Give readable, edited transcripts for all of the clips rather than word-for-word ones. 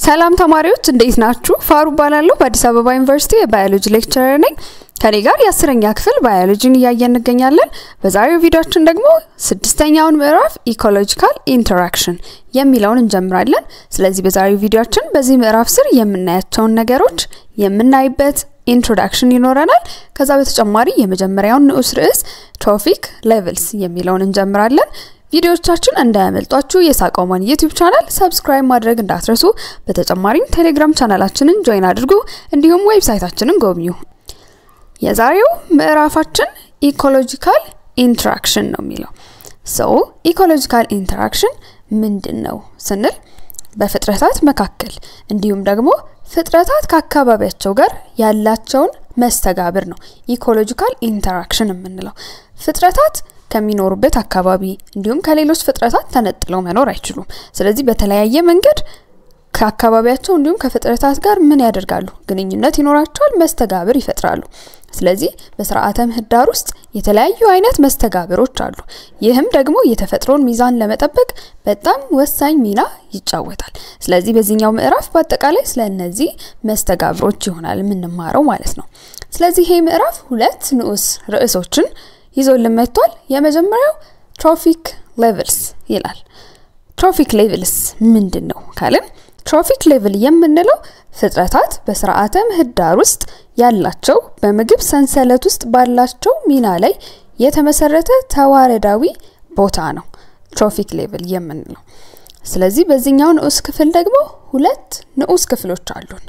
ሰላም ተማሪዎች እንዴት ናችሁ? ፋሩ ባላለው በአዲስ አበባ ዩኒቨርሲቲ የባዮሎጂ ሌክቸረር ነኝ። ከኔ ጋር የ10ኛ ክፍል ባዮሎጂን እያየን እንገኛለን። በዛሬው ቪዲዮአችን ደግሞ ስድስተኛውን ምዕራፍ ኢኮሎጂካል ኢንተራክሽን የሚለውን እንጀምራለን። ስለዚህ በዛሬው ቪዲዮአችን በዚህ ምዕራፍ ስር የምናያቸውን ነገሮች የምናይበት ኢንትሮዳክሽን ይኖረናል። ከዛ በተጨማሪ የመጀመሪያውን ንዑስ ርዕስ ትሮፊክ ሌቭልስ የሚለውን እንጀምራለን። ቪዲዮዎቻችን እንዳያመልጧችሁ የሳቆማን ዩቲዩብ ቻናል ሰብስክራይብ ማድረግ እንዳትረሱ። በተጨማሪም ቴሌግራም ቻናላችንን ጆይን አድርጉ፣ እንዲሁም ዌብሳይታችንን ጎብኙ። የዛሬው ምዕራፋችን ኢኮሎጂካል ኢንተራክሽን ነው የሚለው። ኢኮሎጂካል ኢንተራክሽን ምንድነው ስንል በፍጥረታት መካከል እንዲሁም ደግሞ ፍጥረታት ከአካባቢያቸው ጋር ያላቸውን መስተጋብር ነው ኢኮሎጂካል ኢንተራክሽን የምንለው። ፍጥረታት ከሚኖሩበት አካባቢ እንዲሁም ከሌሎች ፍጥረታት ተነጥለው መኖር አይችሉም። ስለዚህ በተለያየ መንገድ ከአካባቢያቸው እንዲሁም ከፍጥረታት ጋር ምን ያደርጋሉ? ግንኙነት ይኖራቸዋል፣ መስተጋብር ይፈጥራሉ። ስለዚህ በስርዓተ ምህዳር ውስጥ የተለያዩ አይነት መስተጋብሮች አሉ። ይህም ደግሞ የተፈጥሮን ሚዛን ለመጠበቅ በጣም ወሳኝ ሚና ይጫወታል። ስለዚህ በዚህኛው ምዕራፍ በአጠቃላይ ስለነዚህ መስተጋብሮች ይሆናል የምንማረው ማለት ነው። ስለዚህ ይሄ ምዕራፍ ሁለት ንዑስ ርዕሶችን ይዞልን መጥቷል። የመጀመሪያው ትሮፊክ ሌቭልስ ይላል። ትሮፊክ ሌቭልስ ምንድነው ካልን ትሮፊክ ሌቭል የምንለው ፍጥረታት በስርዓተ ምህዳር ውስጥ ያላቸው በምግብ ሰንሰለት ውስጥ ባላቸው ሚና ላይ የተመሰረተ ተዋረዳዊ ቦታ ነው ትሮፊክ ሌቭል የምንለው። ስለዚህ በዚህኛው ንዑስ ክፍል ደግሞ ሁለት ንዑስ ክፍሎች አሉን።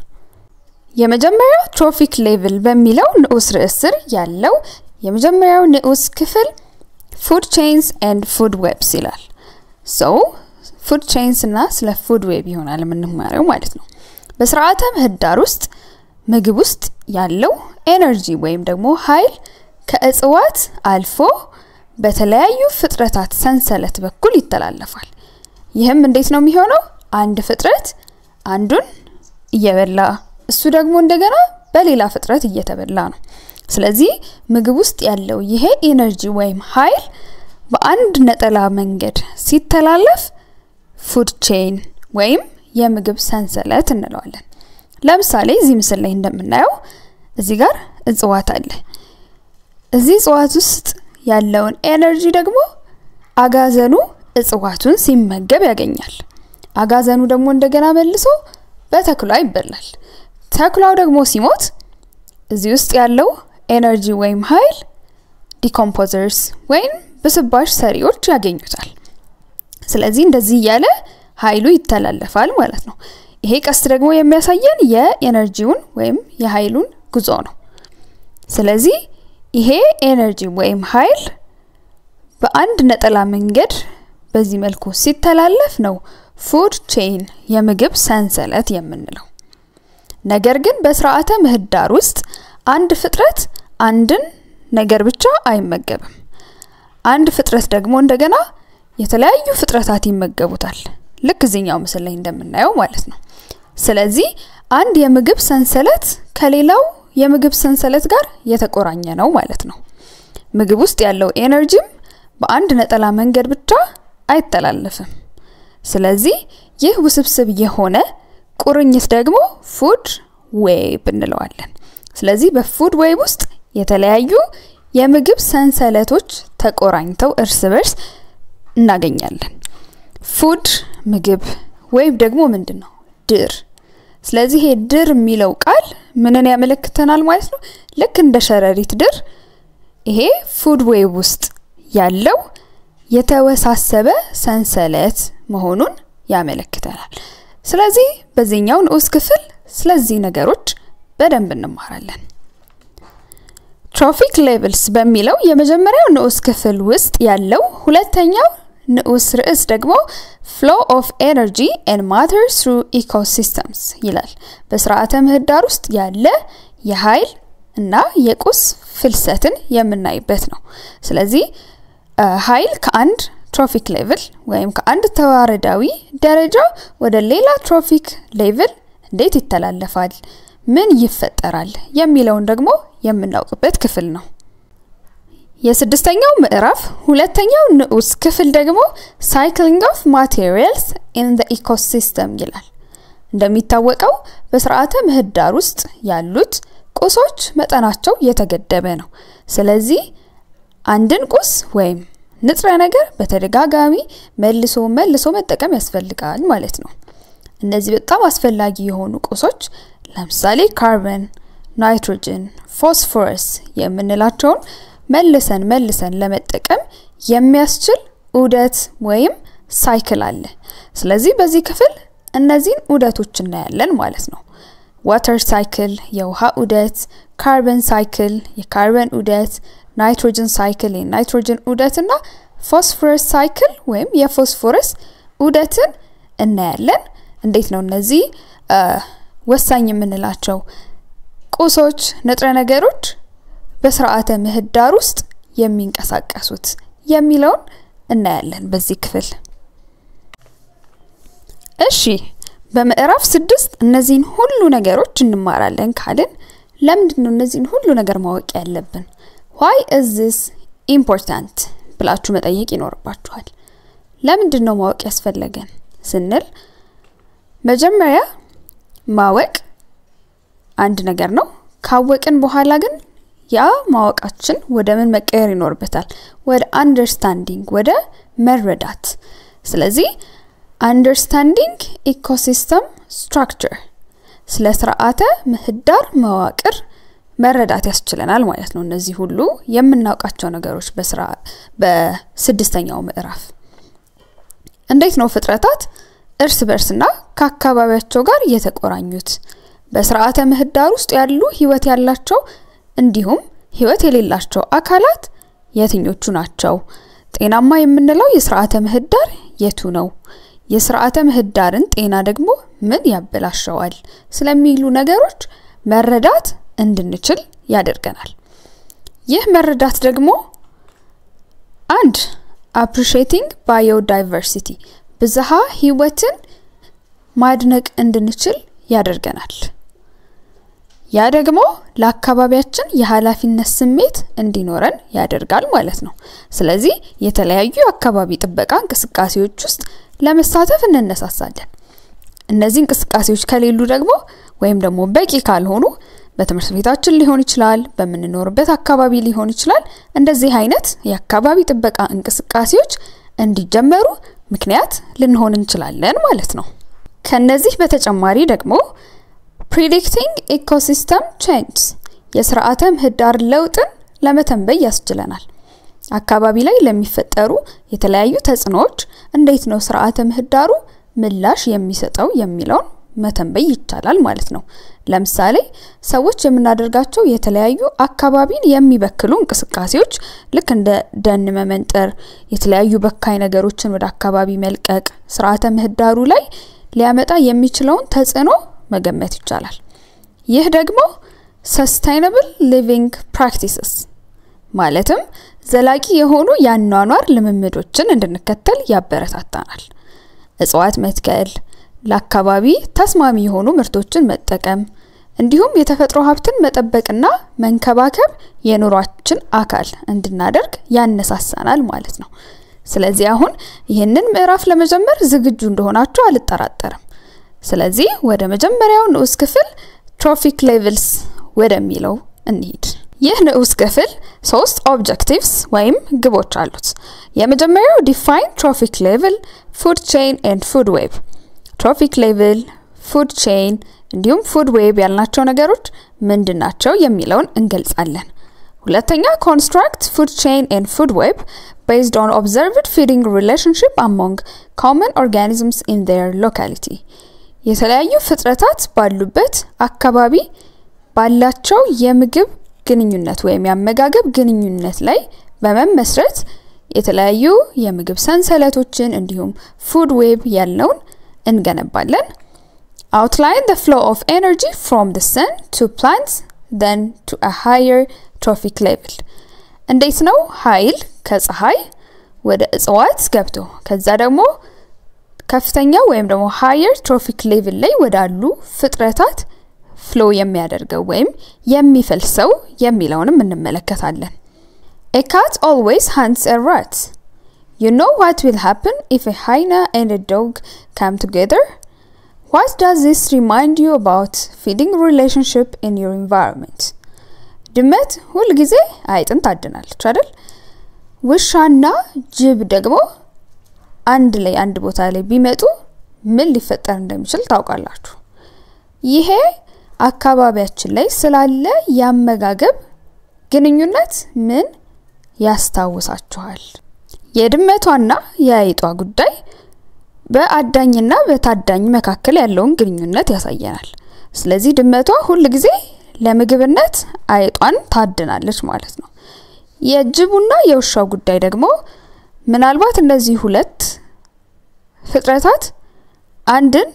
የመጀመሪያው ትሮፊክ ሌቭል በሚለው ንዑስ ርዕስ ስር ያለው የመጀመሪያው ንዑስ ክፍል ፉድ ቼንስ ኤንድ ፉድ ዌብስ ይላል። ፉድ ቼንስ እና ስለ ፉድ ዌብ ይሆናል የምንማረው ማለት ነው። በስርዓተ ምህዳር ውስጥ ምግብ ውስጥ ያለው ኤነርጂ ወይም ደግሞ ኃይል ከእጽዋት አልፎ በተለያዩ ፍጥረታት ሰንሰለት በኩል ይተላለፋል። ይህም እንዴት ነው የሚሆነው? አንድ ፍጥረት አንዱን እየበላ እሱ ደግሞ እንደገና በሌላ ፍጥረት እየተበላ ነው። ስለዚህ ምግብ ውስጥ ያለው ይሄ ኤነርጂ ወይም ኃይል በአንድ ነጠላ መንገድ ሲተላለፍ ፉድ ቼን ወይም የምግብ ሰንሰለት እንለዋለን። ለምሳሌ እዚህ ምስል ላይ እንደምናየው እዚህ ጋር እጽዋት አለ። እዚህ እጽዋት ውስጥ ያለውን ኤነርጂ ደግሞ አጋዘኑ እጽዋቱን ሲመገብ ያገኛል። አጋዘኑ ደግሞ እንደገና መልሶ በተክሏ ይበላል። ተክሏው ደግሞ ሲሞት እዚህ ውስጥ ያለው ኤነርጂ ወይም ኃይል ዲኮምፖዘርስ ወይም በስባሽ ሰሪዎች ያገኙታል። ስለዚህ እንደዚህ ያለ ኃይሉ ይተላለፋል ማለት ነው። ይሄ ቀስት ደግሞ የሚያሳየን የኤነርጂውን ወይም የኃይሉን ጉዞ ነው። ስለዚህ ይሄ ኤነርጂ ወይም ኃይል በአንድ ነጠላ መንገድ በዚህ መልኩ ሲተላለፍ ነው ፉድ ቼን የምግብ ሰንሰለት የምንለው። ነገር ግን በስርዓተ ምህዳር ውስጥ አንድ ፍጥረት አንድን ነገር ብቻ አይመገብም። አንድ ፍጥረት ደግሞ እንደገና የተለያዩ ፍጥረታት ይመገቡታል። ልክ እዚህኛው ምስል ላይ እንደምናየው ማለት ነው። ስለዚህ አንድ የምግብ ሰንሰለት ከሌላው የምግብ ሰንሰለት ጋር የተቆራኘ ነው ማለት ነው። ምግብ ውስጥ ያለው ኤነርጂም በአንድ ነጠላ መንገድ ብቻ አይተላለፍም። ስለዚህ ይህ ውስብስብ የሆነ ቁርኝት ደግሞ ፉድ ዌብ እንለዋለን። ስለዚህ በፉድ ዌብ ውስጥ የተለያዩ የምግብ ሰንሰለቶች ተቆራኝተው እርስ በርስ እናገኛለን። ፉድ ምግብ፣ ዌብ ደግሞ ምንድነው? ድር። ስለዚህ ይሄ ድር የሚለው ቃል ምንን ያመለክተናል ማለት ነው? ልክ እንደ ሸረሪት ድር ይሄ ፉድ ዌብ ውስጥ ያለው የተወሳሰበ ሰንሰለት መሆኑን ያመለክተናል። ስለዚህ በዚህኛው ንዑስ ክፍል ስለዚህ ነገሮች በደንብ እንማራለን። ትሮፊክ ሌቭልስ በሚለው የመጀመሪያው ንዑስ ክፍል ውስጥ ያለው ሁለተኛው ንዑስ ርዕስ ደግሞ flow of energy and matter through ecosystems ይላል። በስርዓተ ምህዳር ውስጥ ያለ የኃይል እና የቁስ ፍልሰትን የምናይበት ነው። ስለዚህ ኃይል ከአንድ ትሮፊክ ሌቭል ወይም ከአንድ ተዋረዳዊ ደረጃ ወደ ሌላ ትሮፊክ ሌቭል እንዴት ይተላለፋል፣ ምን ይፈጠራል የሚለውን ደግሞ የምናውቅበት ክፍል ነው። የስድስተኛው ምዕራፍ ሁለተኛው ንዑስ ክፍል ደግሞ cycling of materials in the ecosystem ይላል። እንደሚታወቀው በስርዓተ ምህዳር ውስጥ ያሉት ቁሶች መጠናቸው የተገደበ ነው። ስለዚህ አንድን ቁስ ወይም ንጥረ ነገር በተደጋጋሚ መልሶ መጠቀም ያስፈልጋል ማለት ነው። እነዚህ በጣም አስፈላጊ የሆኑ ቁሶች ለምሳሌ ካርበን፣ ናይትሮጅን፣ ፎስፎረስ የምንላቸውን መልሰን ለመጠቀም የሚያስችል ዑደት ወይም ሳይክል አለ። ስለዚህ በዚህ ክፍል እነዚህን ዑደቶች እናያለን ማለት ነው። ዋተር ሳይክል የውሃ ዑደት፣ ካርበን ሳይክል የካርበን ዑደት፣ ናይትሮጅን ሳይክል የናይትሮጅን ዑደትና ፎስፎረስ ሳይክል ወይም የፎስፎረስ ዑደትን እናያለን። እንዴት ነው እነዚህ ወሳኝ የምንላቸው ቁሶች ንጥረ ነገሮች በስርዓተ ምህዳር ውስጥ የሚንቀሳቀሱት የሚለውን እናያለን በዚህ ክፍል። እሺ በምዕራፍ 6 እነዚህን ሁሉ ነገሮች እንማራለን ካልን ለምንድነው እነዚህን ሁሉ ነገር ማወቅ ያለብን? why is this important ብላችሁ መጠየቅ ይኖርባችኋል። ለምንድነው ማወቅ ያስፈልገን ስንል መጀመሪያ ማወቅ አንድ ነገር ነው። ካወቅን በኋላ ግን ያ ማወቃችን ወደ ምን መቀየር ይኖርበታል? ወደ understanding ወደ መረዳት። ስለዚህ understanding ecosystem structure ስለ ስርዓተ ምህዳር መዋቅር መረዳት ያስችለናል ማለት ነው። እነዚህ ሁሉ የምናውቃቸው ነገሮች በስድስተኛው ምዕራፍ እንዴት ነው ፍጥረታት እርስ በርስና ከአካባቢያቸው ጋር የተቆራኙት? በስርዓተ ምህዳር ውስጥ ያሉ ህይወት ያላቸው እንዲሁም ህይወት የሌላቸው አካላት የትኞቹ ናቸው? ጤናማ የምንለው የስርዓተ ምህዳር የቱ ነው? የስርዓተ ምህዳርን ጤና ደግሞ ምን ያበላሸዋል? ስለሚሉ ነገሮች መረዳት እንድንችል ያደርገናል። ይህ መረዳት ደግሞ አንድ appreciating biodiversity ብዝሃ ህይወትን ማድነቅ እንድንችል ያደርገናል። ያ ደግሞ ለአካባቢያችን የኃላፊነት ስሜት እንዲኖረን ያደርጋል ማለት ነው። ስለዚህ የተለያዩ አካባቢ ጥበቃ እንቅስቃሴዎች ውስጥ ለመሳተፍ እንነሳሳለን። እነዚህ እንቅስቃሴዎች ከሌሉ ደግሞ ወይም ደግሞ በቂ ካልሆኑ በትምህርት ቤታችን ሊሆን ይችላል፣ በመንኖርበት አካባቢ ሊሆን ይችላል፣ እንደዚህ አይነት የአካባቢ ጥበቃ እንቅስቃሴዎች እንዲጀመሩ ምክንያት ልንሆን እንችላለን ማለት ነው። ከነዚህ በተጨማሪ ደግሞ predicting ecosystem change የስርዓተ ምህዳር ለውጥን ለመተንበይ ያስችለናል። አካባቢ ላይ ለሚፈጠሩ የተለያዩ ተጽዕኖዎች እንዴት ነው ስርዓተ ምህዳሩ ምላሽ የሚሰጠው የሚለውን መተንበይ ይቻላል ማለት ነው። ለምሳሌ ሰዎች የምናደርጋቸው የተለያዩ አካባቢን የሚበክሉ እንቅስቃሴዎች ልክ እንደ ደን መመንጠር፣ የተለያዩ በካይ ነገሮችን ወደ አካባቢ መልቀቅ ስርዓተ ምህዳሩ ላይ ሊያመጣ የሚችለውን ተጽዕኖ መገመት ይቻላል። ይህ ደግሞ sustainable living practices ማለትም ዘላቂ የሆኑ ያኗኗር ልምምዶችን እንድንከተል ያበረታታናል። እጽዋት መትከል፣ ለአካባቢ ተስማሚ የሆኑ ምርቶችን መጠቀም እንዲሁም የተፈጥሮ ሀብትን መጠበቅና መንከባከብ የኑሯችን አካል እንድናደርግ ያነሳሳናል ማለት ነው። ስለዚህ አሁን ይሄንን ምዕራፍ ለመጀመር ዝግጁ እንደሆናችሁ አልጠራጠርም። ስለዚህ ወደ መጀመሪያው ንዑስ ክፍል trophic levels ወደሚለው እንሂድ። ይህ ንዑስ ክፍል 3 objectives ወይም ግቦች አሉት። የመጀመሪያው define trophic level, food chain and food web። trophic level, food chain እንዲሁም food web ያልናቸው ነገሮች ምንድናቸው የሚለውን እንገልጻለን። ሁለተኛ construct food chain and food web based on observed feeding relationship among common organisms in their locality። የተለያዩ ፍጥረታት ባሉበት አካባቢ ባላቸው የምግብ ግንኙነት ወይም ያመጋገብ ግንኙነት ላይ በመመስረት የተለያዩ የምግብ ሰንሰለቶችን እንዲሁም food web ያልነውን እንገነባለን። outline the flow of energy from the sun to plants then to a higher trophic level። እንዴት ነው ኃይል ከፀሐይ ወደ እጽዋት ገብቶ ከዛ ደግሞ ከፍተኛ ወይም ደግሞ higher trophic level ላይ ወዳሉ ፍጥረታት flow የሚያደርገው ወይም የሚፈልሰው የሚለውንም እንመለከታለን። A cat always hunts a rat. You know what will happen if a hyena and a dog come together? What does this remind you about feeding relationship in your environment? ድመት ሁሉ ጊዜ አይጥን ታድናለች አይደል? ውሻና ጅብ ደግሞ አንድ ቦታ ላይ ቢመጡ ምን ሊፈጠር እንደሚችል ታውቃላችሁ? ይሄ አካባቢያችን ላይ ስላለ ያመጋገብ ግንኙነት ምን ያስታውሳችኋል? የድመቷና የአይጧ ጉዳይ በአዳኝና በታዳኝ መካከል ያለውን ግንኙነት ያሳየናል። ስለዚህ ድመቷ ሁሉ ጊዜ ለምግብነት አይጧን ታድናለች ማለት ነው። የጅቡና የውሻው ጉዳይ ደግሞ ምናልባት እነዚህ ሁለት ፍጥረታት አንድን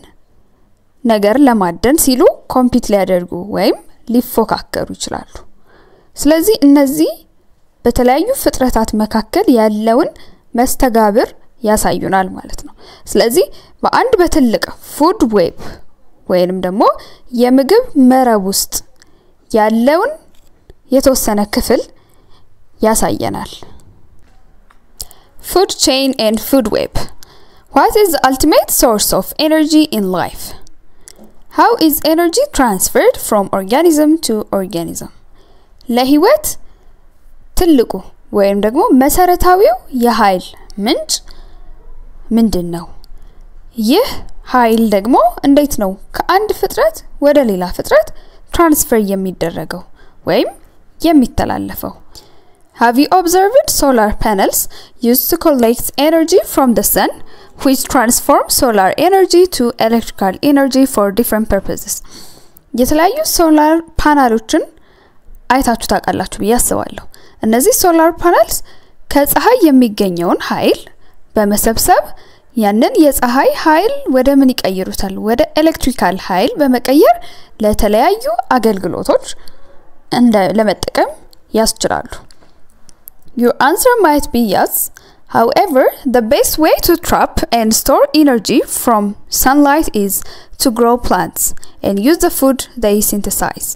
ነገር ለማደን ሲሉ ኮምፒት ሊያደርጉ ወይም ሊፎካከሩ ይችላሉ። ስለዚህ እነዚህ በተለያዩ ፍጥረታት መካከል ያለውን መስተጋብር ያሳዩናል ማለት ነው። ስለዚህ በአንድ በትልቅ ፉድ ዌብ ወይንም ደግሞ የምግብ መረብ ውስጥ ያለውን የተወሰነ ክፍል ያሳየናል። Food chain and food web. What is the ultimate source of energy in life? How is energy transferred from organism to organism? ለህይወት ትልቁ ወይም ደግሞ መሰረታዊው የኃይል ምንጭ ምንድነው? ይህ ኃይል ደግሞ እንዴት ነው ከአንድ ፍጥረት ወደ ሌላ ፍጥረት ትራንስፈር የሚደረገው ወይም የሚተላለፈው? Have you observed solar panels used to collect energy from the sun, which transform solar energy to electrical energy for different purposes? የተለያዩ ሶላር ፓናሎችን አይታችሁ ታውቃላችሁ ብዬ አስባለሁ። እነዚህ ሶላር ፓናልስ ከፀሐይ የሚገኘውን ኃይል በመሰብሰብ ያንን የፀሐይ ኃይል ወደ ምን ይቀይሩታል? ወደ ኤሌክትሪካል ኃይል በመቀየር ለተለያዩ አገልግሎቶች ለመጠቀም ያስችላሉ። Your answer might be yes. However, the best way to trap and store energy from sunlight is to grow plants and use the food they synthesize.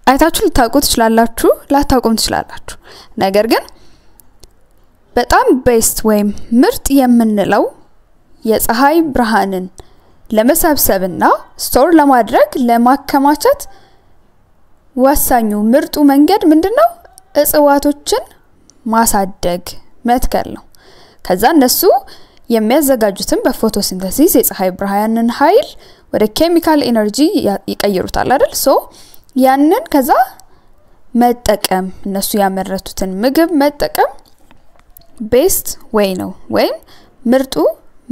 አይታችሁ ልታውቁት ትችላላችሁ፣ ላታውቁም ትችላላችሁ። ነገር ግን በጣም ቤስት ወይም ምርጥ የምንለው የፀሐይ ብርሃንን ለመሰብሰብና ስቶር ለማድረግ ለማከማቸት ወሳኙ ምርጡ መንገድ ምንድነው? እጽዋቶችን ማሳደግ መትከል ነው። ከዛ እነሱ የሚያዘጋጁትን በፎቶሲንተሲስ የፀሐይ ብርሃንን ኃይል ወደ ኬሚካል ኤነርጂ ይቀይሩታል አይደል? ሶ ያንን ከዛ መጠቀም እነሱ ያመረቱትን ምግብ መጠቀም ቤስት ዌይ ነው ወይም ምርጡ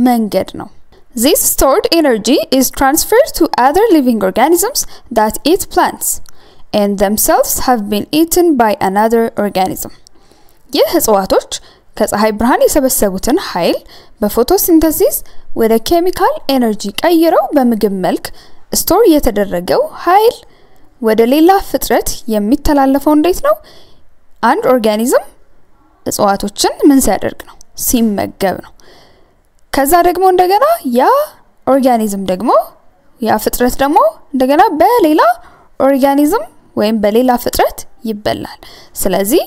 መንገድ ነው። This stored energy is transferred to other living organisms that eat plants and themselves have been eaten by another organism. ይህ እጽዋቶች ከፀሐይ ብርሃን የሰበሰቡትን ኃይል በፎቶሲንተሲስ ወደ ኬሚካል ኤነርጂ ቀይረው በምግብ መልክ ስቶር የተደረገው ኃይል ወደ ሌላ ፍጥረት የሚተላለፈው እንዴት ነው? አንድ ኦርጋኒዝም እጽዋቶችን ምን ሲያደርግ ነው? ሲመገብ ነው። ከዛ ደግሞ እንደገና ያ ኦርጋኒዝም ደግሞ ያ ፍጥረት ደግሞ እንደገና በሌላ ኦርጋኒዝም ወይም በሌላ ፍጥረት ይበላል። ስለዚህ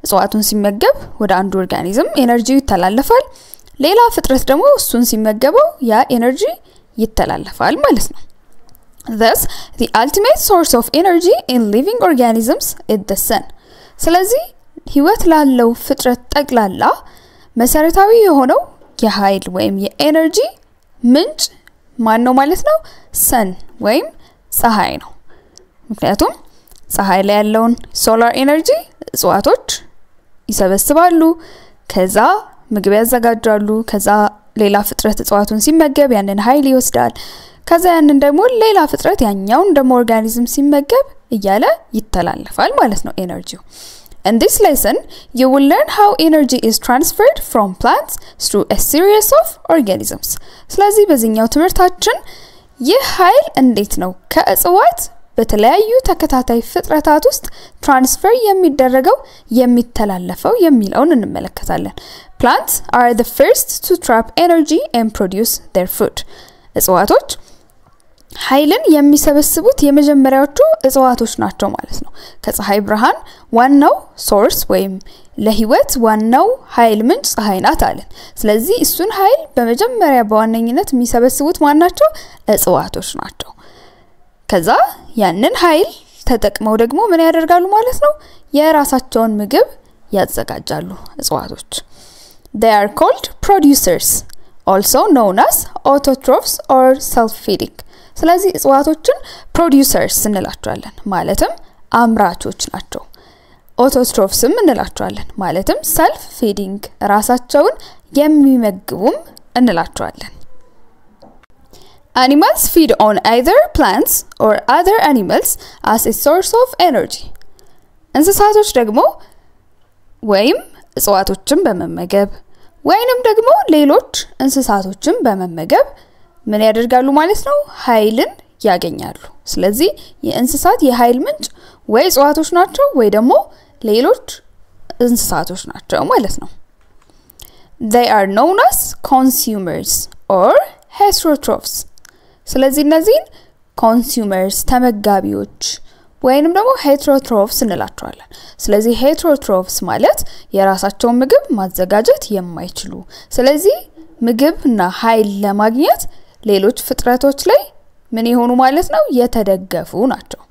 እጽዋቱን ሲመገብ ወደ አንድ ኦርጋኒዝም ኤነርጂው ይተላለፋል። ሌላ ፍጥረት ደግሞ እሱን ሲመገበው ያ ኤነርጂ ይተላለፋል ማለት ነው። Thus, the ultimate source of energy in living organisms is the sun. ስለዚህ ህይወት ላለው ፍጥረት ጠቅላላ መሰረታዊ የሆነው የኃይል ወይም የኤነርጂ ምንጭ ማን ነው ማለት ነው? ሰን ወይም ፀሐይ ነው። ምክንያቱም ፀሐይ ላይ ያለውን ሶላር ኤነርጂ እጽዋቶች ይሰበስባሉ፣ ከዛ ምግብ ያዘጋጃሉ፣ ከዛ ሌላ ፍጥረት እጽዋቱን ሲመገብ ያንን ኃይል ይወስዳል። ከዛ ያንን ደግሞ ሌላ ፍጥረት ያኛውን ደግሞ ኦርጋኒዝም ሲመገብ እያለ ይተላለፋል ማለት ነው ኤነርጂው። In this lesson, you will learn how energy is transferred from plants through a series of organisms. ስለዚህ በዚህኛው ትምህርታችን ይህ ኃይል እንዴት ነው ከእጽዋት በተለያዩ ተከታታይ ፍጥረታት ውስጥ ትራንስፈር የሚተላለፈው የሚለውን እንመለከታለን። Plants are the first to trap energy and produce their food. እጽዋቶች ኃይልን የሚሰበስቡት የመጀመሪያዎቹ እጽዋቶች ናቸው ማለት ነው ከፀሐይ ብርሃን ዋናው ሶርስ ወይም ለህይወት ዋናው ኃይል ምንጭ ፀሐይ ናት አለን ስለዚህ እሱን ኃይል በመጀመሪያ በዋነኝነት የሚሰበስቡት ማናቸው እጽዋቶች ናቸው ከዛ ያንን ኃይል ተጠቅመው ደግሞ ምን ያደርጋሉ ማለት ነው የራሳቸውን ምግብ ያዘጋጃሉ እጽዋቶች they are called producers also known as autotrophs or self-feeding ስለዚህ እጽዋቶችን producers እንላቸዋለን ማለትም አምራቾች ናቸው autotrophsም እንላቸዋለን ማለትም self-feeding ራሳቸውን የሚመግቡም እንላቸዋለን Animals feed on either plants or other animals as a source of energy እንስሳቶች ደግሞ ወይም እጽዋቶችን በመመገብ ወይንም ደግሞ ሌሎች እንስሳቶችን በመመገብ ምን ያደርጋሉ ማለት ነው ኃይልን ያገኛሉ ስለዚህ የእንስሳት የኃይል ምንጭ ወይ እጽዋቶች ናቸው ወይ ደግሞ ሌሎች እንስሳቶች ናቸው ማለት ነው They are known as consumers or heterotrophs ስለዚህ እነዚህ consumers ተመጋቢዎች ወይንም ደግሞ heterotrophs እንላቸዋለን ስለዚህ heterotrophs ማለት የራሳቸውን ምግብ ማዘጋጀት የማይችሉ ስለዚህ ምግብና ኃይል ለማግኘት ሌሎች ፍጥረቶች ላይ ምን ይሆኑ ማለት ነው የተደገፉ ናቸው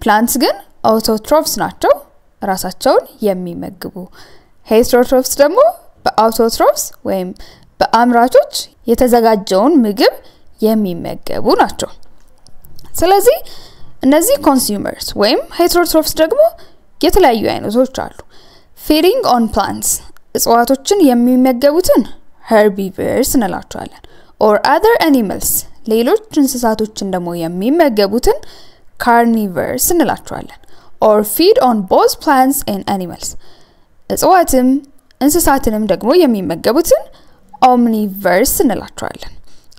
plants ግን autotrophs ናቸው ራሳቸውን የሚመግቡ heterotrophs ደግሞ በautotrophs ወይም በአምራቾች የተዘጋጀውን ምግብ የሚመገቡ ናቸው ስለዚህ እነዚህ consumers ወይም heterotrophs ደግሞ የተለያዩ አይነቶች አሉ feeding on plants እጽዋቶችን የሚመገቡትን herbivores እንላቸዋለን or other animals ሌሎች እንስሳቶችን ደግሞ የሚመገቡትን carnivores እንላቸዋለን or feed on both plants and animals እጽዋትም እንስሳትንም ደግሞ የሚመገቡትን omnivores እንላቸዋለን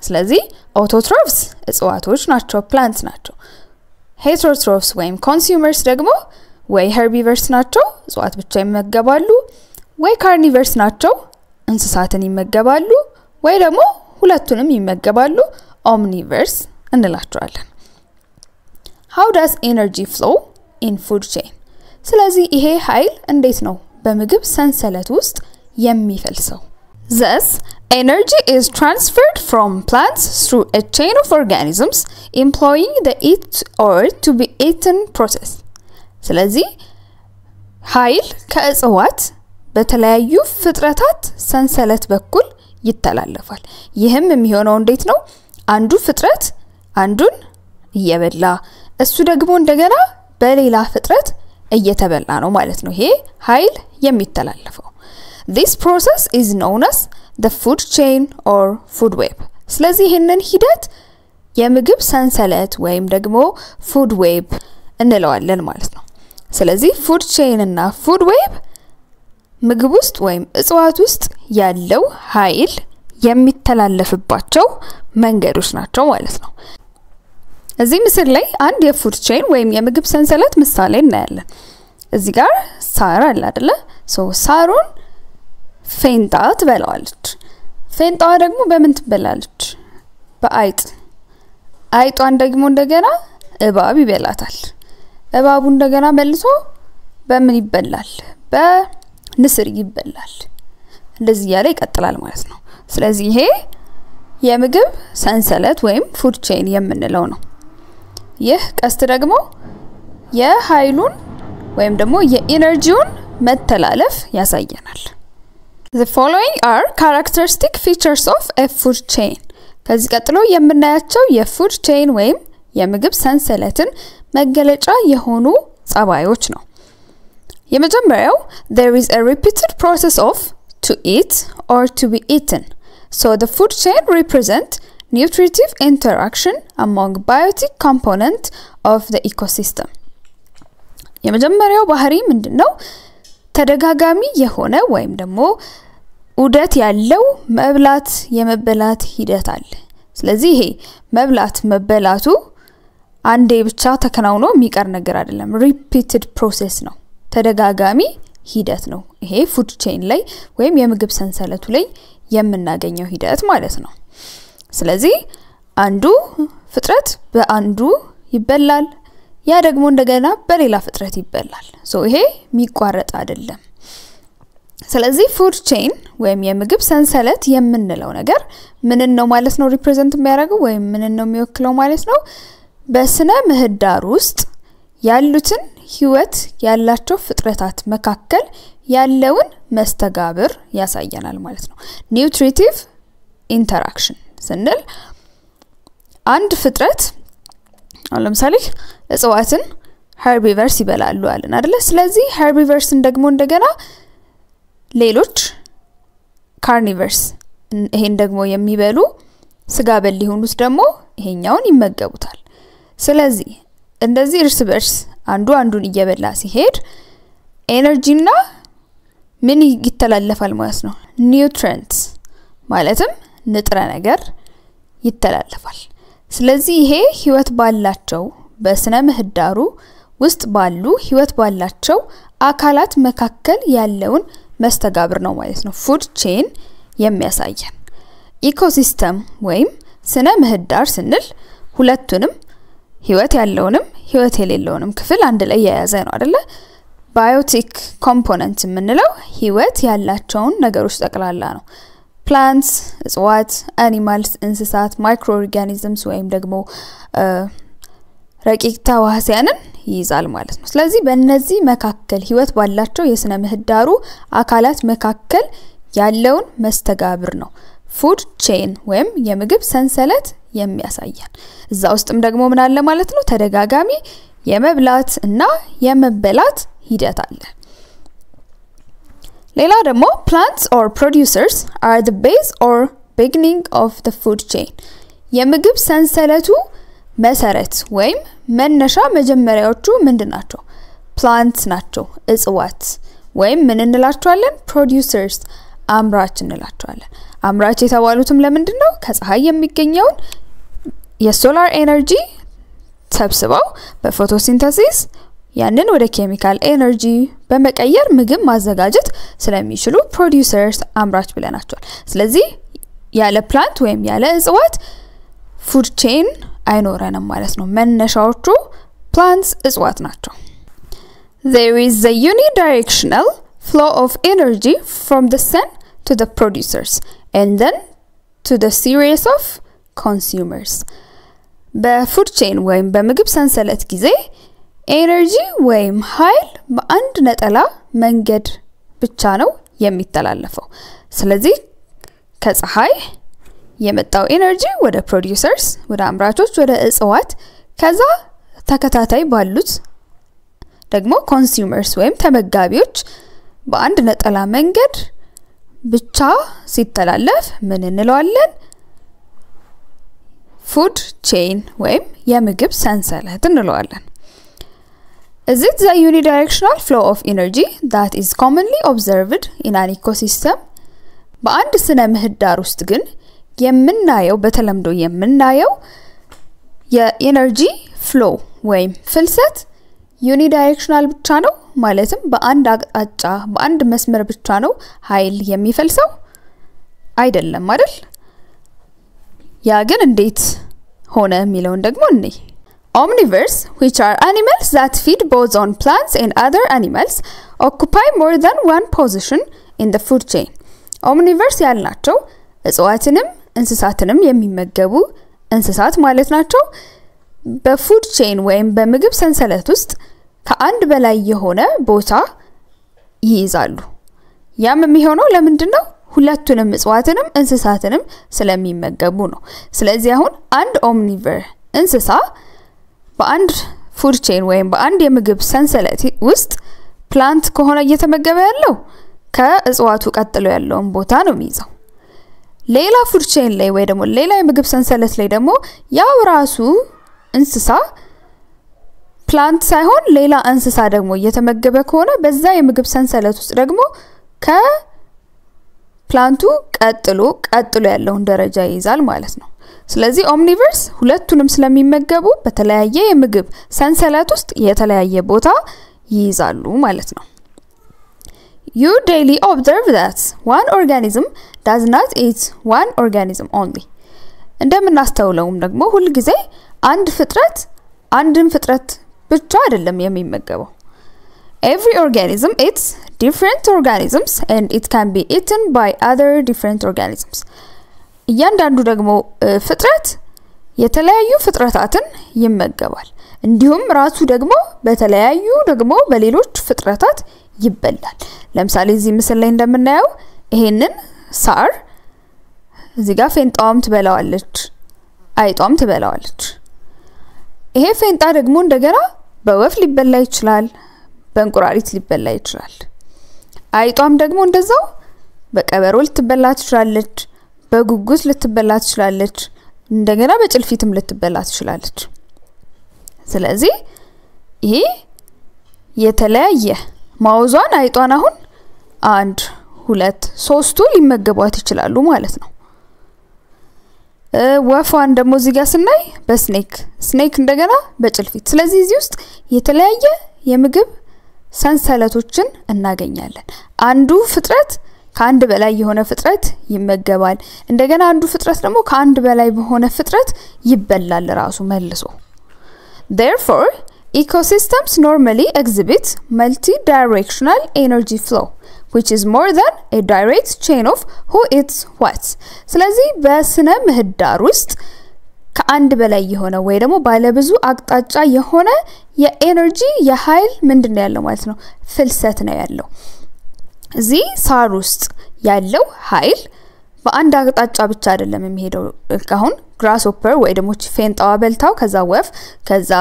ስለዚህ autotrophs እጽዋቶች ናቸው plants ናቸው heterotrophs ወይም consumers ደግሞ ወይ herbivores ናቸው እጽዋት ብቻ ይመገባሉ ወይ carnivores ናቸው እንስሳትን ይመገባሉ ወይ ደግሞ ሁለቱንም ይመገባሉ omnivores እንላቸዋለን How does energy flow in food chain ስለዚህ ይሄ ኃይል እንዴት ነው በምግብ ሰንሰለት ውስጥ የሚፈልሰው Thus energy is transferred from plants through a chain of organisms employing the eat or to be eaten process ስለዚህ ኃይል ከእጽዋት በተለያዩ ፍጥረታት ሰንሰለት በኩል ይተላለፋል ይህም የሚሆነው እንዴት ነው አንዱ ፍጥረት አንዱን እየበላ እሱ ደግሞ እንደገና በሌላ ፍጥረት እየተበላ ነው ማለት ነው ይሄ ኃይል የሚተላለፈው This process is known as the food chain or food web ስለዚህ ይሄንን ሂደት የምግብ ሰንሰለት ወይም ደግሞ food web እንለዋለን ማለት ነው ስለዚህ food chain እና food web ምግብ ውስጥ ወይም እጽዋት ውስጥ ያለው ኃይል የሚተላለፍባቸው መንገዶች ናቸው ማለት ነው እዚህ ምስል ላይ አንድ የፉድ ቼን ወይም የምግብ ሰንሰለት ምሳሌ እናያለን እዚህ ጋር ሳር አለ አይደለ ሳሩን ፌንጣ ትበላዋለች ፌንጣዋ ደግሞ በምን ትበላለች በአይጥ አይጧን ደግሞ እንደገና እባብ ይበላታል እባቡ እንደገና መልሶ በምን ይበላል በንስር ይበላል እንደዚህ ያለ ይቀጥላል ማለት ነው ስለዚህ ይሄ የምግብ ሰንሰለት ወይም ፉድ ቼን የምንለው ነው ይህ ቀስት ደግሞ የኃይሉን ወይም ደግሞ የኤነርጂውን መተላለፍ ያሳየናል The following are characteristic features of a food chain ከዚህ ቀጥሎ የምናያቸው የፉድ ቼን ወይም የምግብ ሰንሰለትን መገለጫ የሆኑ ጸባዮች ነው የመጀመሪያው there is a repeated process of to eat or to be eaten so the food chain represent nutritive interaction among biotic component of the ecosystem የመጀመሪያው ባህሪ ምንድነው ተደጋጋሚ የሆነ ወይም ደግሞ ኡደት ያለው መብላት የመበላት ሂደት አለ ስለዚህ ይሄ መብላት መበላቱ አንዴ ብቻ ተከናውኖ የሚቀር ነገር አይደለም repeated process ነው ተደጋጋሚ ሂደት ነው ይሄ ፉድ ቼን ላይ ወይም የምግብ ሰንሰለቱ ላይ የምናገኘው ሂደት ማለት ነው ስለዚህ አንዱ ፍጥረት በአንዱ ይበላል ያ ደግሞ እንደገና በሌላ ፍጥረት ይበላል ሶ ይሄ የሚቋረጥ አይደለም ስለዚህ ፉድ ቼን ወይም የምግብ ሰንሰለት የምንለው ነገር ምንን ነው ማለት ነው ሪፕሬዘንት የሚያደርገው ወይም ምንን ነው የሚወክለው ማለት ነው በስነ ምህዳር ውስጥ ያሉትን ህይወት ያላቸው ፍጥረታት መካከል ያለውን መስተጋብር ያሳየናል ማለት ነው ኒውትሪቲቭ ኢንተራክሽን ስንል አንድ ፍጥረት ለምሳሌ እጽዋትን herbivores ይበላሉ አለን አይደለ ስለዚህ herbivoresን ደግሞ እንደገና ሌሎች carnivores ይሄን ደግሞ የሚበሉ ስጋ በል ሊሆኑት ደግሞ ይሄኛውን ይመገቡታል ስለዚህ እንደዚህ እርስ በርስ አንዱ አንዱን እየበላ ሲሄድ ኤነርጂና ምን ይተላለፋል ማለት ነው ኒውትሪየንትስ ማለትም ንጥረ ነገር ይተላለፋል ስለዚህ ይሄ ህይወት ባላቸው በስነ ምህዳሩ ውስጥ ባሉ ህይወት ባላቸው አካላት መካከል ያለውን መስተጋብር ነው ማለት ነው ፉድ ቼን የሚያሳየን ኢኮሲስተም ወይም ስነ ምህዳር ስንል ሁለቱንም ህይወት ያለውንም ህይወት የሌለውንም ክፍል አንድ ላይ ያያዘ ነው አይደለ ባዮቲክ ኮምፖነንት የምንለው ህይወት ያላቸውን ነገሮች ጠቅላላ ነው plants እጽዋት animals እንስሳት microorganisms ወይም ደግሞ ረቂቅ ተዋሲያንን ይይዛል ማለት ነው ስለዚህ በእነዚህ መካከል ህይወት ባላቸው የስነ ምህዳሩ አካላት መካከል ያለውን መስተጋብር ነው ፉድ ቼን ወይም የምግብ ሰንሰለት የሚያሳየን እዛ ውስጥም ደግሞ ምን አለ ማለት ነው ተደጋጋሚ የመብላት እና የመበላት ሂደት አለ ሌላ ደግሞ plants or producers are the base or beginning of the food chain የምግብ ሰንሰለቱ መሰረት ወይም መነሻ መጀመሪያዎቹ ምንድናቸው plants ናቸው እጽዋት ወይም ምን እንላቸዋለን producers አምራች እንላቸዋለን አምራች የተባሉትም ለምንድነው ከፀሐይ የሚገኘውን የሶላር ኤነርጂ ተሰብስበው በፎቶሲንተሲስ ያንን ወደ ኬሚካል ኤነርጂ በመቀየር ምግብ ማዘጋጀት ስለሚችሉ producers አምራች ብለናቸዋል ስለዚህ ያለ ፕላንት ወይም ያለ እጽዋት ፉድ ቼን አይኖረንም ማለት ነው መነሻዎቹ plants እጽዋት ናቸው there is a unidirectional flow of energy from the sun to the producers and then to the series of consumers በፉድ ቼን ወይም በምግብ ሰንሰለት ጊዜ ኤነርጂ ወይም ኃይል በአንድ ነጠላ መንገድ ብቻ ነው የሚተላለፈው ስለዚህ ከፀሐይ የመጣው ኤነርጂ ወደ producers ወደ አምራቾች ወደ እጽዋት ከዛ ተከታታይ ባሉት ደግሞ consumers ወይም ተመጋቢዎች በአንድ ነጠላ መንገድ ብቻ ሲተላለፍ ምን እንለዋለን ፉድ ቼን ወይም የምግብ ሰንሰለት እንለዋለን Is it the unidirectional flow of energy that is commonly observed in an ecosystem? በአንድ ስነ ምህዳር ውስጥ ግን የምናየው በተለምዶ የምናየው የኤነርጂ ፍሎ ወይም ፍልሰት ዩኒዳይሬክሽናል ብቻ ነው ማለትም በአንድ አቅጣጫ በአንድ መስመር ብቻ ነው ኃይል የሚፈልሰው አይደለም አይደል ያ ግን እንዴት ሆነ የሚለውን ደግሞ እንይ Omnivores, which are animals that feed both on plants and other animals, occupy more than one position in the food chain. Omnivores ያልናቸው እጽዋትንም እንስሳትንም የሚመገቡ እንስሳት ማለት ናቸው በፉድ ቼን ወይም በምግብ ሰንሰለት ውስጥ ከአንድ በላይ የሆነ ቦታ ይይዛሉ ያም የሚሆነው ለምንድነው ሁለቱንም እጽዋትንም እንስሳትንም ስለሚመገቡ ነው ስለዚህ አሁን አንድ ኦምኒቨር እንስሳ በአንድ ፉድ ቼን ወይም በአንድ የምግብ ሰንሰለት ውስጥ ፕላንት ከሆነ እየተመገበ ያለው ከእጽዋቱ ቀጥሎ ያለውን ቦታ ነው የሚይዘው ሌላ ፉድ ቼን ላይ ወይ ደግሞ ሌላ የምግብ ሰንሰለት ላይ ደግሞ ያው ራሱ እንስሳ ፕላንት ሳይሆን ሌላ እንስሳ ደግሞ እየተመገበ ከሆነ በዛ የምግብ ሰንሰለት ውስጥ ደግሞ ከፕላንቱ ቀጥሎ ያለውን ደረጃ ይይዛል ማለት ነው ስለዚህ ኦምኒቨርስ ሁለቱንም ስለሚመገቡ በተለያየ የምግብ ሰንሰለት ውስጥ የተለያየ ቦታ ይይዛሉ ማለት ነው You daily observe that one organism does not eat one organism only እንደምናስተውለውም ደግሞ ሁሉ ጊዜ አንድን ፍጥረት ብቻ አይደለም የሚመገበው every organism eats different organisms and it can be eaten by other different organisms እያንዳንዱ ደግሞ ፍጥረት የተለያዩ ፍጥረታትን ይመገባል እንዲሁም ራሱ ደግሞ በተለያዩ ደግሞ በሌሎች ፍጥረታት ይበላል ለምሳሌ እዚህ ምስል ላይ እንደምናየው ይሄንን ሳር እዚህ ጋር ፌንጣውም ትበላዋለች አይጧም ትበላዋለች ይሄ ፌንጣ ደግሞ እንደገና በወፍ ሊበላ ይችላል በእንቁራሪት ሊበላ ይችላል አይጧም ደግሞ እንደዛው በቀበሮ ልትበላ ትችላለች በጉጉት ልትበላ ትችላለች እንደገና በጭልፊትም ልትበላ ትችላለች ስለዚህ ይሄ የተለያየ ማውዟን አይጧን አሁን 1 2 3 ሊመገቧት ይችላሉ ማለት ነው ወፏን ደግሞ እዚህ ጋር ስናይ ስኔክ እንደገና በጭልፊት ስለዚህ እዚህ ውስጥ የተለያየ የምግብ ሰንሰለቶችን እናገኛለን አንዱ ፍጥረት ከአንድ በላይ የሆነ ፍጥረት ይመገባል እንደገና አንዱ ፍጥረት ደግሞ ከአንድ በላይ በሆነ ፍጥረት ይበላል ራሱ መልሶ therefore ecosystems normally exhibit multi-directional energy flow which is more than a direct chain of who eats what ስለዚህ በስነ ምህዳር ውስጥ ከአንድ በላይ የሆነ ወይ ደግሞ ባለብዙ አቅጣጫ የሆነ የኤነርጂ የኃይል ምንድነው ያለው ማለት ነው ፍልሰት ነው ያለው እዚህ ሳር ውስጥ ያለው ኃይል በአንድ አቅጣጫ ብቻ አይደለም የሚሄደው አሁን grasshopper ወይ ደግሞ ፌንጣዋ በልታው ከዛ ወፍ ከዛ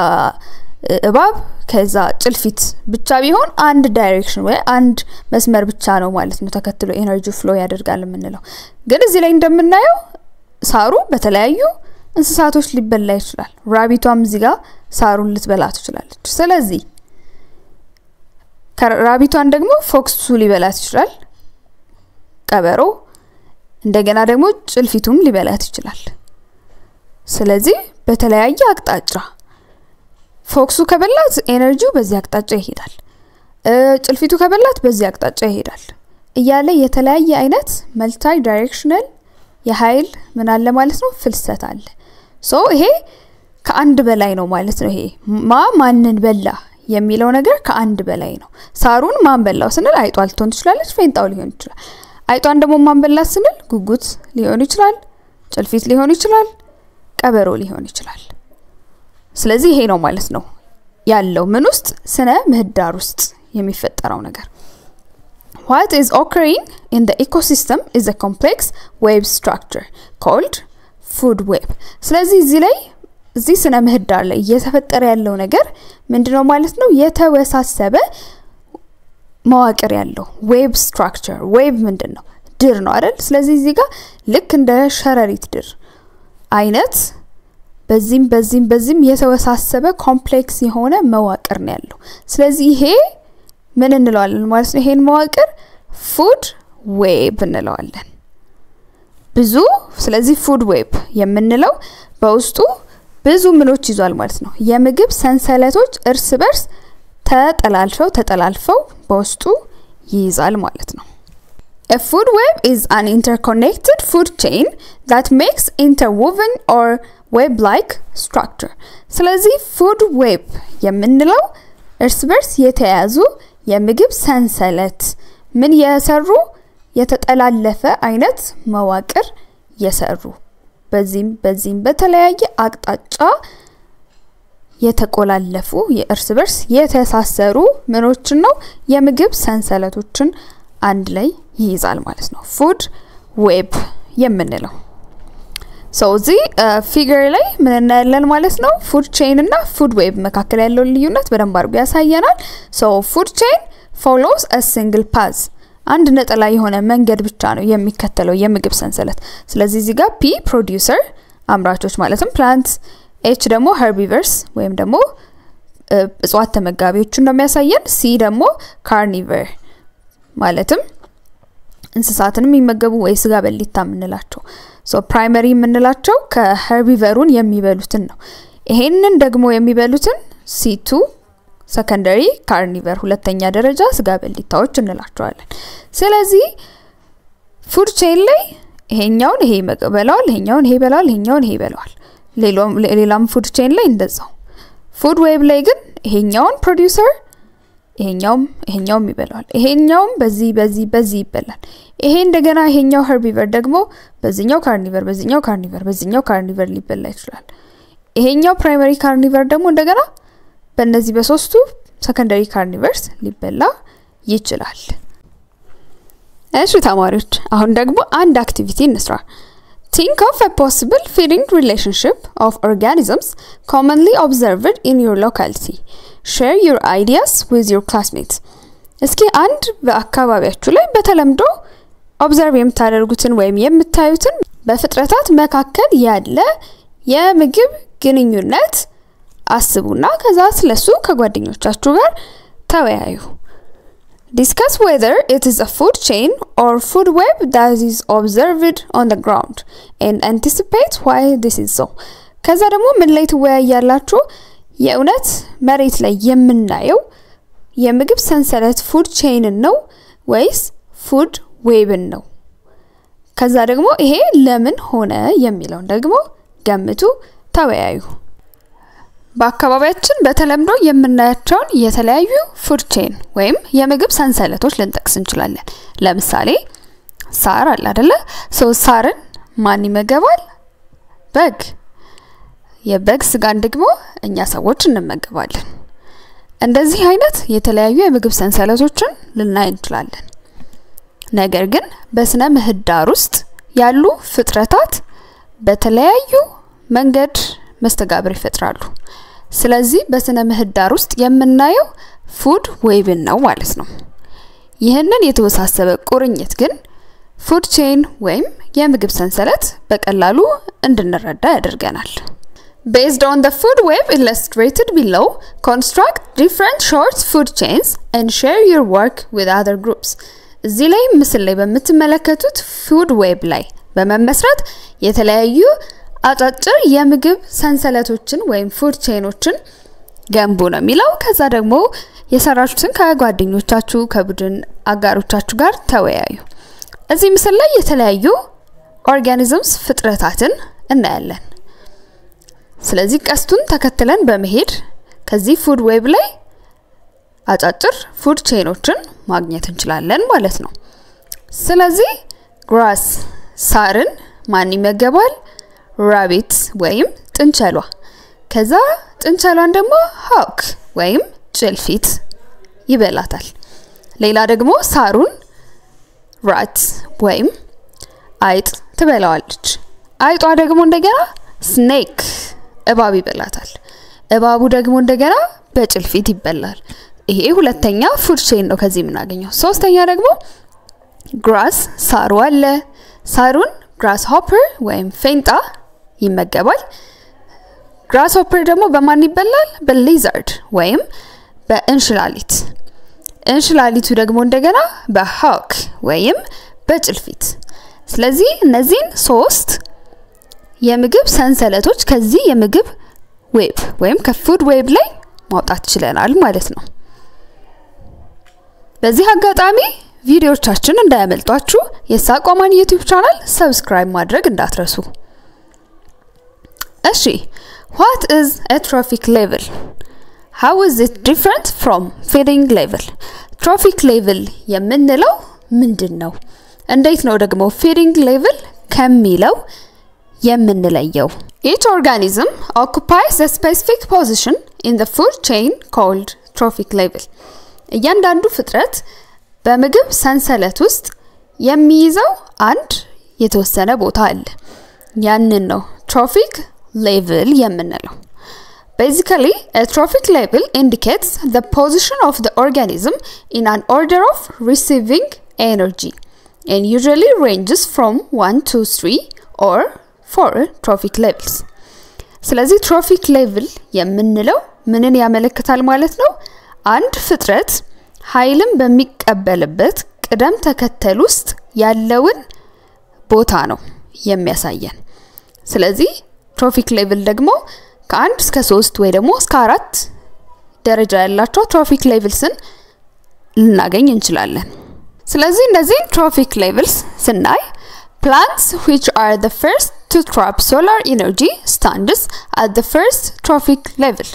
እባብ ከዛ ጭልፊት ብቻ ቢሆን አንድ ዳይሬክሽን ወይ አንድ መስመር ብቻ ነው ማለት ነው ተከትሎ ኤነርጂ ፍሎ ያደርጋል የምንለው ግን እዚህ ላይ እንደምናየው ሳሩ በተለያዩ እንስሳቶች ሊበላ ይችላል ራቢቷም እዚህ ጋር ሳሩን ልትበላ ትችላለች ስለዚህ ከራቢቷን ደግሞ ፎክሱ ሊበላት ይችላል ቀበሮ እንደገና ደግሞ ጭልፊቱም ሊበላት ይችላል ስለዚህ በተለያየ አቅጣጫ ፎክሱ ከበላት ኤነርጂው በዚህ አቅጣጫ ይሄዳል ጭልፊቱ ከበላት በዚህ አቅጣጫ ይሄዳል እያለ የተለያየ አይነት መልቲ ዳይሬክሽናል የኃይል ምን አለ ማለት ነው ፍልሰት አለ ሶ ይሄ ከአንድ በላይ ነው ማለት ነው ይሄ ማንን በላ የሚለው ነገር ከአንድ በላይ ነው ሳሩን ማን በላው ስንል አይጧ ልትሆን ትችላለች ፌንጣው ሊሆን ይችላል አይጧን ደግሞ ማን በላት ስንል ጉጉት ሊሆን ይችላል ጭልፊት ሊሆን ይችላል ቀበሮ ሊሆን ይችላል ስለዚህ ይሄ ነው ማለት ነው ያለው ምን ውስጥ ስነ ምህዳር ውስጥ የሚፈጠረው ነገር what is occurring in the ecosystem is a complex web structure called food web ስለዚህ እዚህ ስነ ምህዳር ላይ እየተፈጠረ ያለው ነገር ምንድነው ማለት ነው የተወሳሰበ መዋቅር ያለው ዌብ ስትራክቸር ዌብ ምንድነው ድር ነው አይደል ስለዚህ እዚህ ጋር ልክ እንደ ሸረሪት ድር አይነት በዚህም የተወሳሰበ ኮምፕሌክስ የሆነ መዋቅር ነው ያለው ስለዚህ ይሄ ምን እንለዋለን ማለት ነው ይሄን መዋቅር ፉድ ዌብ እንለዋለን ብዙ ስለዚህ ፉድ ዌብ የምንለው በውስጡ ብዙ ምኖች ይዟል ማለት ነው የምግብ ሰንሰለቶች እርስ በርስ ተጠላልፈው በውስጡ ይይዛል ማለት ነው A food web is an interconnected food chain that makes interwoven or web-like structure. ስለዚህ food web የምንለው እርስ በርስ የተያዙ የምግብ ሰንሰለት ምን የሰሩ የተጠላለፈ አይነት መዋቅር የሰሩ በዚህም በተለያየ አቅጣጫ የተቆላለፉ የእርስ በርስ የተሳሰሩ ምኖችን ነው የምግብ ሰንሰለቶችን አንድ ላይ ይይዛል ማለት ነው ፉድ ዌብ የምንለው So the figure ላይ ምን እናያለን ማለት ነው ፉድ ቼን እና ፉድ ዌብ መካከል ያለው ልዩነት በደንብ አድርጎ ያሳየናል So food chain follows a single path አንድ ነጠላ የሆነ መንገድ ብቻ ነው የሚከተለው የምግብ ሰንሰለት ስለዚህ እዚህ ጋር P producer አምራቾች ማለትም plants H ደግሞ herbivores ወይም ደግሞ እጽዋት ተመጋቢዎች እንደሚያሳየን C ደግሞ carnivore ማለትም እንስሳትንም የሚመገቡ ወይ ስጋ በሊታ ምንላቸው So primary ምንላቸው ከሄርቢቨሩን የሚበሉትን ነው ይሄንን ደግሞ የሚበሉትን C2 secondary carnivore ሁለተኛ ደረጃ ስጋ በሊታዎች እንላቸዋለን ስለዚህ food chain ላይ ይሄኛውን ይሄ ይበላዋል ይሄኛውን ይሄ ይበላዋል ይሄኛውን ይሄ ይበላዋል ሌላም ፉድ ቼን ላይ እንደዛው ፉድ ዌብ ላይ ግን ይሄኛውን ፕሮዲዩሰር ይሄኛውም ይበላዋል ይሄኛውም በዚህ ይበላል ይሄ እንደገና ይሄኛው ሄርቢቨር ደግሞ በዚህኛው ካርኒቨር ሊበላ ይችላል ይሄኛው ፕራይመሪ ካርኒቨር ደግሞ እንደገና በእነዚህ በሶስቱ ሰከንደሪ ካርኒቨርስ ሊበላ ይችላል እሺ ተማሪዎች አሁን ደግሞ አንድ አክቲቪቲ እንስራ Think of a possible feeding relationship of organisms commonly observed in your locality. Share your ideas with your classmates. እስኪ አንድ በአካባቢያችሁ ላይ በተለምዶ ኦብዘርቭ የምታደርጉትን ወይም የምታዩትን በፍጥረታት መካከል ያለ የምግብ ግንኙነት አስቡና ከዛ ስለሱ ከጓደኞቻችሁ ጋር ተወያዩ Discuss whether it is a food chain or food web that is observed on the ground and anticipate why this is so. ከዛ ደግሞ ምን ላይ ትወያያላችሁ የእውነት መሬት ላይ የምናየው የምግብ ሰንሰለት ፉድ ቼን ነው ወይስ ፉድ ዌብ ነው ከዛ ደግሞ ይሄ ለምን ሆነ የሚለው ደግሞ ገምቱ ተወያዩ በአካባቢያችን በተለምዶ የምናያቸው የተለያዩ ፉድ ቼን ወይም የምግብ ሰንሰለቶች ልንጠቅስ እንችላለን ለምሳሌ ሳር አለ አይደለ ሳርን ማን ይመገባል በግ የበግ ስጋን ደግሞ እኛ ሰዎች እንመገባለን እንደዚህ አይነት የተለያዩ የምግብ ሰንሰለቶችን ልናይ እንችላለን ነገር ግን በስነ ምህዳር ውስጥ ያሉ ፍጥረታት በተለያዩ መንገድ መስተጋብር ይፈጥራሉ ስለዚህ በስነ ምህዳር ውስጥ የምናየው ፉድ ዌብ ነው ማለት ነው ይሄንን የተወሳሰበ ቁርኝት ግን ፉድ ቼን ወይም የምግብ ሰንሰለት በቀላሉ እንድንረዳ ያደርገናል Based on the food web illustrated below, construct different short food chains and share your work with other groups. እዚህ ላይ ምስል ላይ በምትመለከቱት ፉድ ዌብ ላይ በመመስረት የተለያዩ አጫጭር የምግብ ሰንሰለቶችን ወይም ፉድ ቼኖችን ገንቡ ነው የሚለው ከዛ ደግሞ የሰራችሁትን ከጓደኞቻችሁ ከቡድን አጋሮቻችሁ ጋር ተወያዩ እዚህ ምስል ላይ የተለያዩ ኦርጋኒዝምስ ፍጥረታትን እናያለን ስለዚህ ቀስቱን ተከትለን በመሄድ ከዚህ ፉድ ዌብ ላይ አጫጭር ፉድ ቼኖችን ማግኘት እንችላለን ማለት ነው ስለዚህ ግራስ ሳርን ማን ይመገባል rabbit ወይም ጥንቸሏ ከዛ ጥንቸሏን ደግሞ hawk ወይም ጭልፊት ይበላታል ሌላ ደግሞ ሳሩን rat ወይም አይጥ ትበላዋለች አይጧ ደግሞ እንደገና snake እባብ ይበላታል እባቡ ደግሞ እንደገና በጭልፊት ይበላል ይሄ ሁለተኛ ፉድ ቼን ነው ከዚህ የምናገኘው ሶስተኛ ደግሞ grass ሳሩ አለ ሳሩን grasshopper ወይም ፌንጣ ይመገባል grasshopper ደግሞ በማን ይበላል በlizard ወይም በእንሽላሊት እንሽላሊቱ ደግሞ እንደገና በhawk ወይም በጭልፊት ስለዚህ እነዚህን ሶስት የምግብ ሰንሰለቶች ከዚህ የምግብ ዌብ ወይም ከፉድ ዌብ ላይ ማውጣት ይችላል ማለት ነው በዚህ አጋጣሚ ቪዲዮዎቻችን እንዳያመልጧችሁ የሳቋማን ዩቲዩብ ቻናል ሰብስክራይብ ማድረግ እንዳትረሱ እሺ what is a trophic level how is it different from feeding level trophic level የምንለው ምንድነው እንዴት ነው ደግሞ feeding level ከሚለው የምንለየው each organism occupies a specific position in the food chain called trophic level እያንዳንዱ ፍጥረት በምግብ ሰንሰለት ውስጥ የሚይዘው አንድ የተወሰነ ቦታ አለ ያንን ነው trophic level የምንለው basically a trophic level indicates the position of the organism in an order of receiving energy and usually ranges from 1 to 3 or 4 trophic levels ስለዚህ trophic level የምንለው ምንን ያመለክታል ማለት ነው አንድ ፍጥረት ኃይልን በሚቀበልበት ቅደም ተከተል ውስጥ ያለውን ቦታ ነው የሚያሳየን ስለዚህ trophic level ደግሞ ከ1 እስከ 3 ወይ ደግሞ እስከ 4 ደረጃ ያላቸው trophic levelsን ልናገኝ እንችላለን ስለዚህ እነዚህ trophic levels ስናይ Plants which are the first to trap solar energy stands at the first trophic level.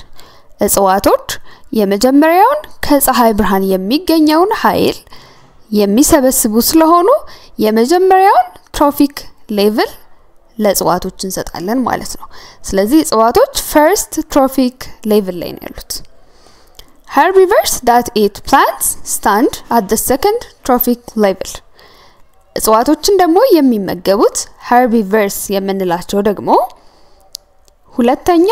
እጽዋቶች የመጀመሪያውን ከፀሐይ ብርሃን የሚገኘውን ኃይል የሚሰበስቡ ስለሆኑ የመጀመሪያውን ትሮፊክ ሌቭል ለእጽዋቶች እንሰጣለን ማለት ነው። ስለዚህ እጽዋቶች first trophic level ላይ ነው ያሉት። Herbivores that eat plants stand at the second trophic level. እጽዋቶችን ደግሞ የሚመገቡት herbivores የምንላቸው ደግሞ ሁለተኛ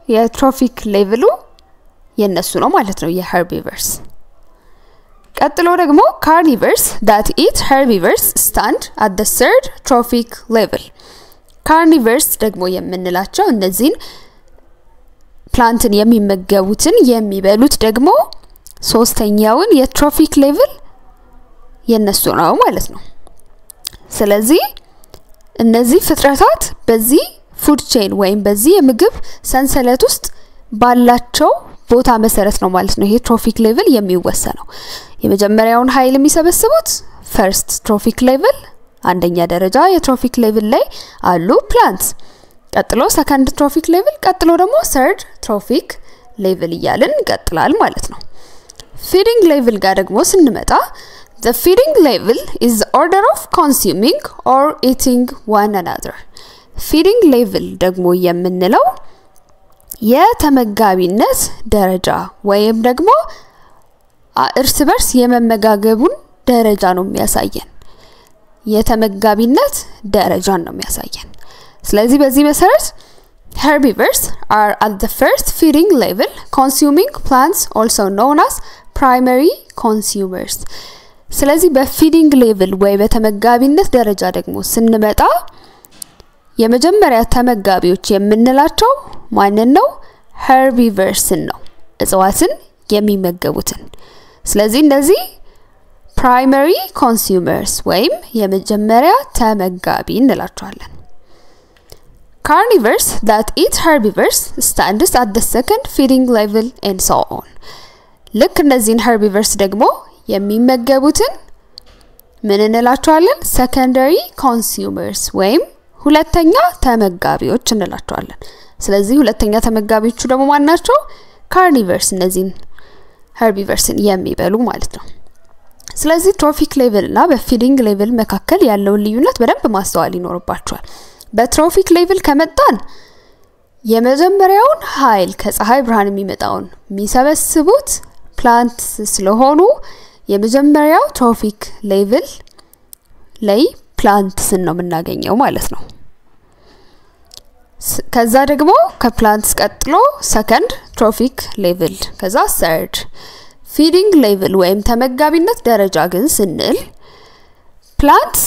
የትሮፊክ ሌቭሉ የነሱ ነው ማለት ነው የherbivores። ቀጥሎ ደግሞ carnivores that eat herbivores stand at the third trophic level. carnivores ደግሞ የምንላቸው እነዚህን ፕላንትን የሚመገቡትን የሚበሉት ደግሞ ሶስተኛውን የትሮፊክ ሌቭል የነሱ ነው ማለት ነው። ስለዚህ እነዚህ ፍጥረታት በዚህ ፉድ ቼን ወይም በዚህ የምግብ ሰንሰለት ውስጥ ባላቸው ቦታ መሰረት ነው ማለት ነው ይሄ ትሮፊክ ሌቭል የሚወሰነው። የመጀመሪያውን ኃይል የሚሰበስቡት ፈርስት ትሮፊክ ሌቭል አንደኛ ደረጃ የትሮፊክ ሌቭል ላይ አሉ ፕላንትስ። ቀጥሎ ሰከንድ ትሮፊክ ሌቭል ቀጥሎ ደግሞ ሰርድ ትሮፊክ ሌቭል እያልን እንቀጥላል ማለት ነው። ፊዲንግ ሌቭል ጋር ደግሞ ስንመጣ the feeding level is the order of consuming or eating one another. feeding level ደግሞ የምንለው የተመጋቢነት ደረጃ ወይም ደግሞ እርስ በርስ የመመጋገቡን ደረጃ ነው የሚያሳየን። የተመጋቢነት ደረጃን ነው የሚያሳየን። ስለዚህ በዚህ መሰረት herbivores are at the first feeding level consuming plants also known as primary consumers. ስለዚህ በፊዲንግ ሌቭል ወይ በተመጋቢነት ደረጃ ደግሞ ስንመጣ የመጀመሪያ ተመጋቢዎች የምንላቸው ማንን ነው? herbivores ነው እጽዋትን የሚመገቡትን። ስለዚህ እነዚህ primary consumers ወይም የመጀመሪያ ተመጋቢ እንላቸዋለን። carnivores that eat herbivores stands at the second feeding level and so on. ልክ እነዚህን herbivores ደግሞ የሚመገቡትን ምን እንላቸዋለን? secondary consumers ወይም ሁለተኛ ተመጋቢዎች እንላቸዋለን። ስለዚህ ሁለተኛ ተመጋቢዎቹ ደግሞ ማን ናቸው? carnivores እነዚህን herbivoresን የሚበሉ ማለት ነው። ስለዚህ ትሮፊክ ሌቭል እና በፊዲንግ ሌቭል መካከል ያለውን ልዩነት በደንብ ማስተዋል ይኖርባችኋል። በትሮፊክ ሌቭል ከመጣን የመጀመሪያውን ኃይል ከፀሐይ ብርሃን የሚመጣውን የሚሰበስቡት ፕላንትስ ስለሆኑ የመጀመሪያው ትሮፊክ ሌቭል ላይ ፕላንትስን ነው የምናገኘው ማለት ነው። ከዛ ደግሞ ከፕላንትስ ቀጥሎ ሰከንድ ትሮፊክ ሌቭል ከዛ ሰርድ ፊዲንግ ሌቭል ወይም ተመጋቢነት ደረጃ ግን ስንል ፕላንትስ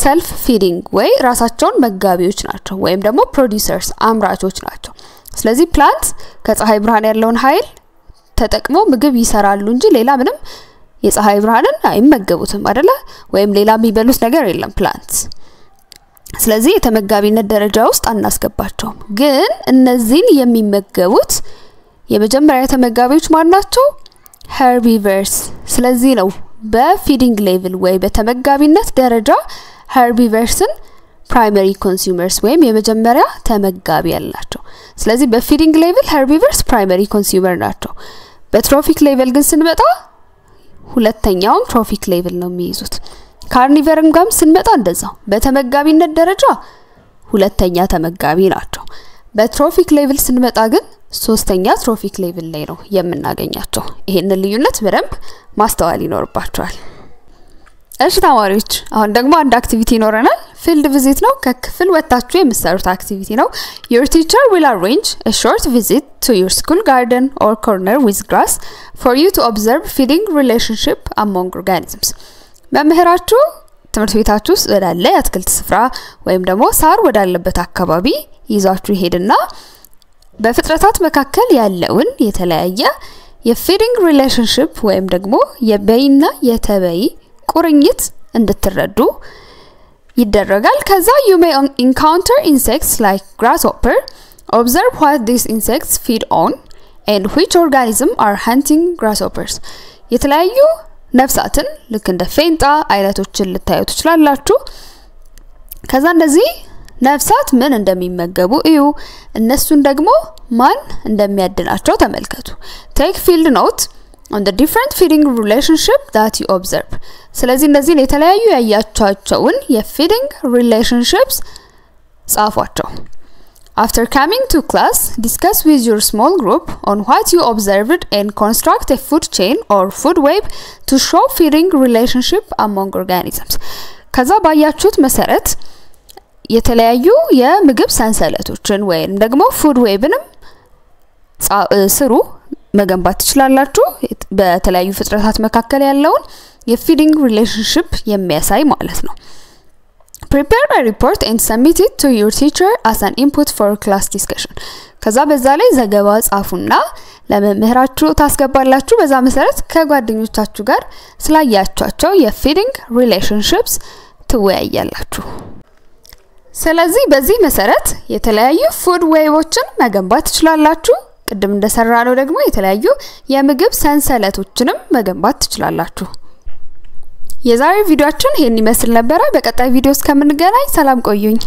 ሰልፍ ፊዲንግ ወይ ራሳቸውን መጋቢዎች ናቸው ወይም ደግሞ ፕሮዲዩሰርስ አምራቾች ናቸው። ስለዚህ ፕላንትስ ከፀሐይ ብርሃን ያለውን ኃይል ተጠቅሞ ምግብ ይሰራሉ እንጂ ሌላ ምንም የፀሐይ ብርሃንን አይመገቡትም አይደለ? ወይም ሌላ የሚበሉት ነገር የለም ፕላንትስ። ስለዚህ የተመጋቢነት ደረጃ ውስጥ አናስገባቸውም። ግን እነዚህን የሚመገቡት የመጀመሪያ ተመጋቢዎች ማን ናቸው? herbivores። ስለዚህ ነው በፊዲንግ ሌቭል ወይ በተመጋቢነት ደረጃ herbivoresን primary consumers ወይም የመጀመሪያ ተመጋቢ ያላቸው። ስለዚህ በፊዲንግ ሌቭል herbivores primary consumer ናቸው። በትሮፊክ ሌቭል ግን ስንመጣ ሁለተኛውን ትሮፊክ ሌቭል ነው የሚይዙት። ካርኒቨርም ጋም ስንመጣ እንደዛው በተመጋቢነት ደረጃ ሁለተኛ ተመጋቢ ናቸው። በትሮፊክ ሌቭል ስንመጣ ግን ሶስተኛ ትሮፊክ ሌቭል ላይ ነው የምናገኛቸው። ይሄንን ልዩነት በደንብ ማስተዋል ይኖርባችኋል። እሺ ተማሪዎች አሁን ደግሞ አንድ አክቲቪቲ ይኖረናል። ፊልድ ቪዚት ነው። ከክፍል ወጣችሁ የምትሰሩት አክቲቪቲ ነው። Your teacher will arrange a short visit to your school garden or corner with grass for you to observe feeding relationship among organisms. መምህራችሁ ትምህርት ቤታችሁ ውስጥ ወዳለ የአትክልት ስፍራ ወይም ደግሞ ሳር ወዳለበት አካባቢ ይዛችሁ ይሄድና በፍጥረታት መካከል ያለውን የተለያየ የፊዲንግ ሪሌሽንሺፕ ወይም ደግሞ የበይና የተበይ ቁርኝት እንድትረዱ ይደረጋል። ከዛ you may encounter insects like grasshopper. Observe what these insects feed on and which organism are hunting grasshoppers. የተለያዩ ነፍሳትን ልክ እንደ ፌንጣ አይነቶችን ልታዩ ትችላላችሁ። ከዛ እንደዚህ ነፍሳት ምን እንደሚመገቡ እዩ እነሱን ደግሞ ማን እንደሚያድናቸው ተመልከቱ take field note on the different feeding relationship that you observe ስለዚህ እንደዚህ የተለያዩ ያያቻቸውን የfeeding relationships ጻፏቸው After coming to class, discuss with your small group on what you observed and construct a food chain or food web to show feeding relationship among organisms. ከዛ ባያችሁት መሰረት የተለያዩ የምግብ ሰንሰለቶችን ወይም ደግሞ food webንም ስሩ መገንባት ትችላላችሁ በተለያዩ ፍጥረታት መካከል ያለውን የfeeding relationship የሚያሳይ ማለት ነው Prepare a report and submit it to your teacher as an input for class discussion. ከዛ በዛ ላይ ዘገባ ጻፉና ለመምህራችሁ ታስገባላችሁ በዛ መሰረት ከጓደኞቻችሁ ጋር ስላያቻቸው የfeeding relationships ትወያያላችሁ። ስለዚህ በዚህ መሰረት የተለያዩ food webዎችን መገንባት ትችላላችሁ። ቅድም እንደሰራነው ደግሞ የተለያዩ የምግብ ሰንሰለቶችንም መገንባት ትችላላችሁ። የዛሬው ቪዲዮአችን ይሄን ይመስል ነበር በቀጣይ ቪዲዮ እስከምንገናኝ ሰላም ቆዩኝ